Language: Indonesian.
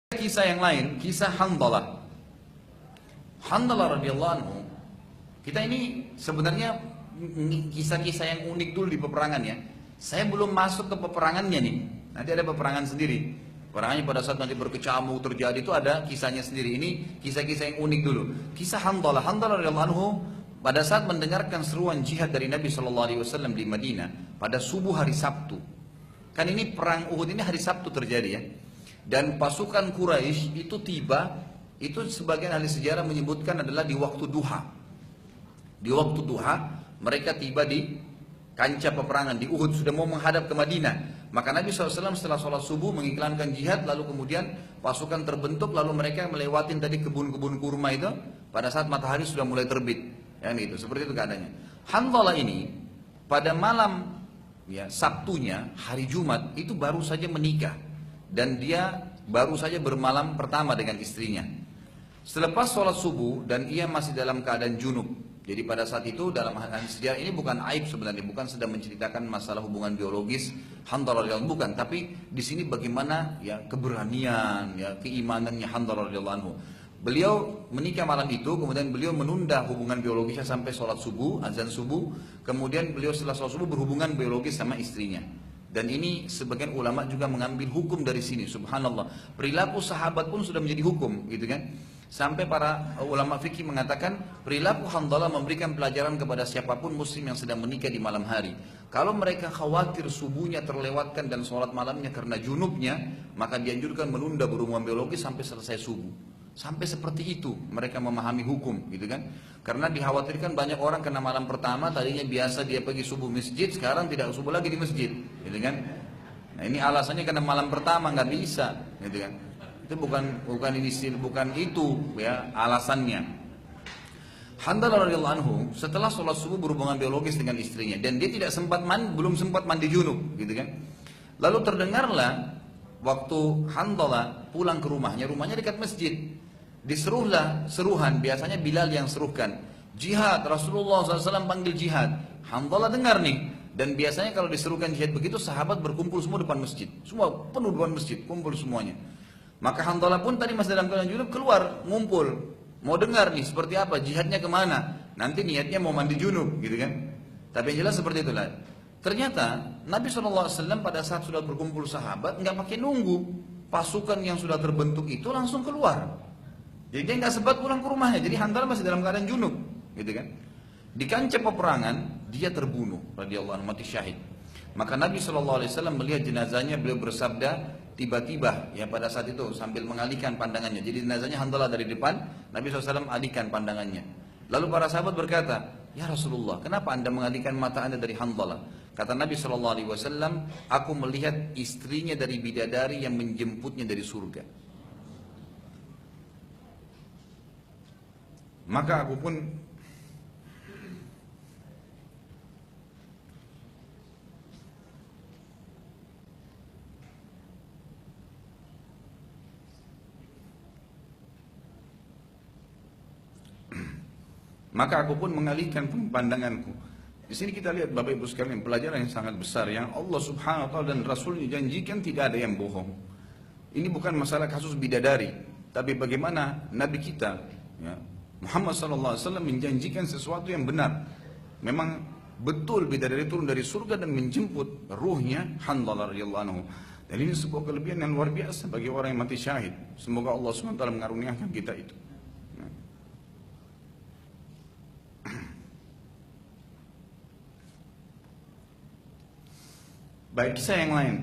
Kisah yang lain, kisah Handalah. Handalah radhiyallahu anhu, kita ini sebenarnya kisah-kisah yang unik dulu di peperangan ya. Saya belum masuk ke peperangannya nih. Nanti ada peperangan sendiri. Peperangannya pada saat nanti berkecamuk terjadi itu ada kisahnya sendiri. Ini kisah-kisah yang unik dulu. Kisah Handalah. Handalah radhiyallahu anhu pada saat mendengarkan seruan jihad dari Nabi SAW di Madinah pada subuh hari Sabtu. Kan ini perang Uhud ini hari Sabtu terjadi ya. Dan pasukan Quraisy itu tiba, itu sebagian ahli sejarah menyebutkan adalah di waktu duha. Di waktu duha mereka tiba di kancah peperangan di Uhud, sudah mau menghadap ke Madinah. Maka Nabi SAW setelah sholat subuh mengiklankan jihad, lalu kemudian pasukan terbentuk, lalu mereka melewatin tadi kebun-kebun kurma itu pada saat matahari sudah mulai terbit. Ya, itu seperti itu keadaannya. Handalah ini pada malam ya Sabtunya hari Jumat itu baru saja menikah dan dia baru saja bermalam pertama dengan istrinya. Selepas sholat subuh dan ia masih dalam keadaan junub. Jadi pada saat itu dalam hadis sejarah ini bukan aib sebenarnya, bukan sedang menceritakan masalah hubungan biologis Handalah radhiyallahu anhu, bukan, tapi di sini bagaimana ya keberanian, ya keimanannya Handalah radhiyallahu anhu. Beliau menikah malam itu, kemudian beliau menunda hubungan biologisnya sampai sholat subuh, azan subuh, kemudian beliau setelah sholat subuh berhubungan biologis sama istrinya. Dan ini sebagian ulama juga mengambil hukum dari sini, subhanallah. Perilaku sahabat pun sudah menjadi hukum, gitu kan? Sampai para ulama fikih mengatakan perilaku Handalah memberikan pelajaran kepada siapapun muslim yang sedang menikah di malam hari. Kalau mereka khawatir subuhnya terlewatkan dan sholat malamnya karena junubnya, maka dianjurkan menunda berhubungan biologis sampai selesai subuh. Sampai seperti itu mereka memahami hukum, gitu kan? Karena dikhawatirkan banyak orang kena malam pertama, tadinya biasa dia pergi subuh masjid, sekarang tidak subuh lagi di masjid, gitu kan? Nah ini alasannya karena malam pertama nggak bisa, gitu kan? Itu bukan itu ya alasannya. Handalah radhiyallahu anhu setelah sholat subuh berhubungan biologis dengan istrinya dan dia tidak sempat belum sempat mandi junub, gitu kan? Lalu terdengarlah waktu Handalah pulang ke rumahnya dekat masjid. Diseruhlah seruhan, biasanya Bilal yang seruhkan. Jihad, Rasulullah SAW panggil jihad. Handalah dengar nih. Dan biasanya kalau diserukan jihad begitu, sahabat berkumpul semua depan masjid. Semua penuh depan masjid, kumpul semuanya. Maka Handalah pun tadi masih dalam keadaan junub, keluar, ngumpul. Mau dengar nih seperti apa, jihadnya kemana. Nanti niatnya mau mandi junub, gitu kan. Tapi yang jelas seperti itulah. Ternyata Nabi SAW pada saat sudah berkumpul sahabat, nggak pakai nunggu. Pasukan yang sudah terbentuk itu langsung keluar. Jadi dia nggak sempat pulang ke rumahnya. Jadi Handalah masih dalam keadaan junub, gitu kan? Di kancah peperangan dia terbunuh, radhiyallahu anhu, mati syahid. Maka Nabi SAW melihat jenazahnya, beliau bersabda, tiba-tiba ya pada saat itu sambil mengalihkan pandangannya. Jadi jenazahnya Handalah dari depan, Nabi SAW alihkan pandangannya. Lalu para sahabat berkata, ya Rasulullah, kenapa anda mengalihkan mata anda dari Handalah? Kata Nabi SAW, aku melihat istrinya dari bidadari yang menjemputnya dari surga. Maka aku pun mengalihkan pandanganku. Di sini kita lihat Bapak Ibu sekalian pelajaran yang sangat besar yang Allah Subhanahu wa taala dan Rasulnya janjikan tidak ada yang bohong. Ini bukan masalah kasus bidadari, tapi bagaimana Nabi kita ya, Muhammad SAW menjanjikan sesuatu yang benar. Memang betul bidadari turun dari surga dan menjemput ruhnya Handalah radhiyallahu anhu. Dan ini sebuah kelebihan yang luar biasa bagi orang yang mati syahid. Semoga Allah SWT mengaruniakan kita itu. Baik, kisah yang lain.